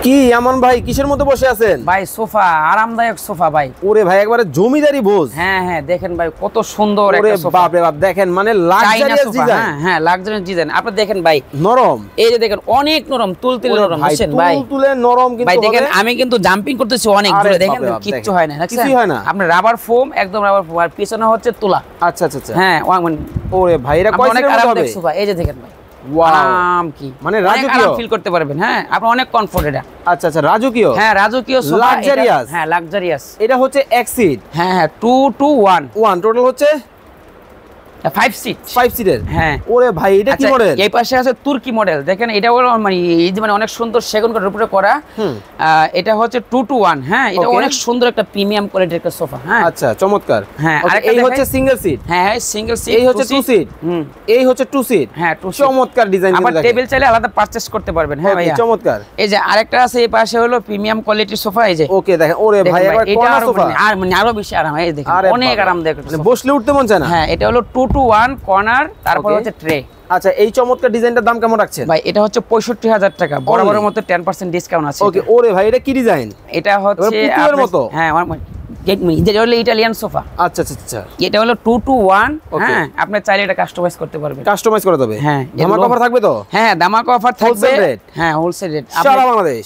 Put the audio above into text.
কি এমন ভাই কিসের মধ্যে বসে আছেন? ভাই সোফা, আরামদায়ক সোফা ভাই। ওরে ভাই একবারে জমিদারি ভোজ। হ্যাঁ হ্যাঁ, দেখেন ভাই কত সুন্দর ওরে একটা সোফা। বাপ রে বাপ, দেখেন মানে লাক্সারিয়াস ডিজাইন। হ্যাঁ হ্যাঁ, লাক্সারিয়াস ডিজাইন। আপনি দেখেন ভাই, নরম, এই যে দেখেন অনেক নরম, তুলতুলে নরম, বুঝছেন ভাই? তুলতুলে নরম কিন্তু ভাই দেখেন আমি কিন্তু জাম্পিং করতেছি অনেক দূরে, দেখেন কিচ্ছু হয় না, কিছুই হয় না। আপনার রাবার ফোম, একদম রাবার ফোম, আর পিছনে হচ্ছে তুলা। আচ্ছা আচ্ছা আচ্ছা, হ্যাঁ ওরে ভাই এটা কয় সিটের মধ্যে হবে? সোফা, এই যে দেখেন ভাই, ওয়াও, কি মানে অনেক রাজকীয় আরাম ফিল করতে পারবেন। হ্যাঁ, আপনি অনেক কমফোর্ট এটা। আচ্ছা আচ্ছা, রাজকীয়। হ্যাঁ, রাজকীয় সোফা, লাক্সারিয়াস। হ্যাঁ লাক্সারিয়াস। এটা হচ্ছে এক সিট। হ্যাঁ হ্যাঁ, 2 to 1 টোটাল হচ্ছে 5 সিট। 5 সিটের। হ্যাঁ। ওরে ভাই এটা কি মডেল? এই পাশে আছে তুর্কি মডেল, দেখেন এটা হলো মানে এই যে মানে অনেক সুন্দর সেগুন কাঠের উপরে করা। এটা হচ্ছে 2 to 1। হ্যাঁ, এটা অনেক সুন্দর একটা প্রিমিয়াম কোয়ালিটির একটা সোফা। হ্যাঁ আচ্ছা, চমৎকার। হ্যাঁ, আর এই হচ্ছে সিঙ্গেল সিট। হ্যাঁ, সিঙ্গেল সিট। এই হচ্ছে 2 সিট। এই হচ্ছে 2 সিট। হ্যাঁ, 2 সিট। চমৎকার ডিজাইন। আবার টেবিল চাইলে আলাদা পারচেজ করতে পারবেন। হ্যাঁ ভাই, চমৎকার। এই যে আরেকটা আছে এই পাশে হলো প্রিমিয়াম কোয়ালিটির সোফা। এই যে ওকে, দেখেন ওরে ভাই একবার এটা কর্নার সোফা। আর মানে আরো বেশি আরাম। এই দেখেন অনেক আরামদায়ক, বসলে উঠতে মন চায় না। হ্যাঁ, এটা হলো 2 to 1 কর্নার, তারপর হচ্ছে ট্রে। আচ্ছা, এই চমৎকার ডিজাইনটার দাম কেমন রাখছেন? ভাই এটা হচ্ছে 65,000 টাকা, বরাবরের মতো 10% ডিসকাউন্ট আছে। ওকে, ওরে ভাই এটা কি ডিজাইন? এটা হচ্ছে পুতুলের মতো। হ্যাঁ, এটা হলো ইটালিয়ান সোফা। আচ্ছা আচ্ছা আচ্ছা, এটা হলো 2 to 1। হ্যাঁ, আপনি চাইলে এটা কাস্টমাইজ করতে পারবেন। কাস্টমাইজ করে দেবে। হ্যাঁ, ধামাকা অফার থাকবে তো? হ্যাঁ, ধামাকা অফার থাকবে। Wholesale rate. হ্যাঁ, হোলসেল রেট সারা বাংলাদেশ।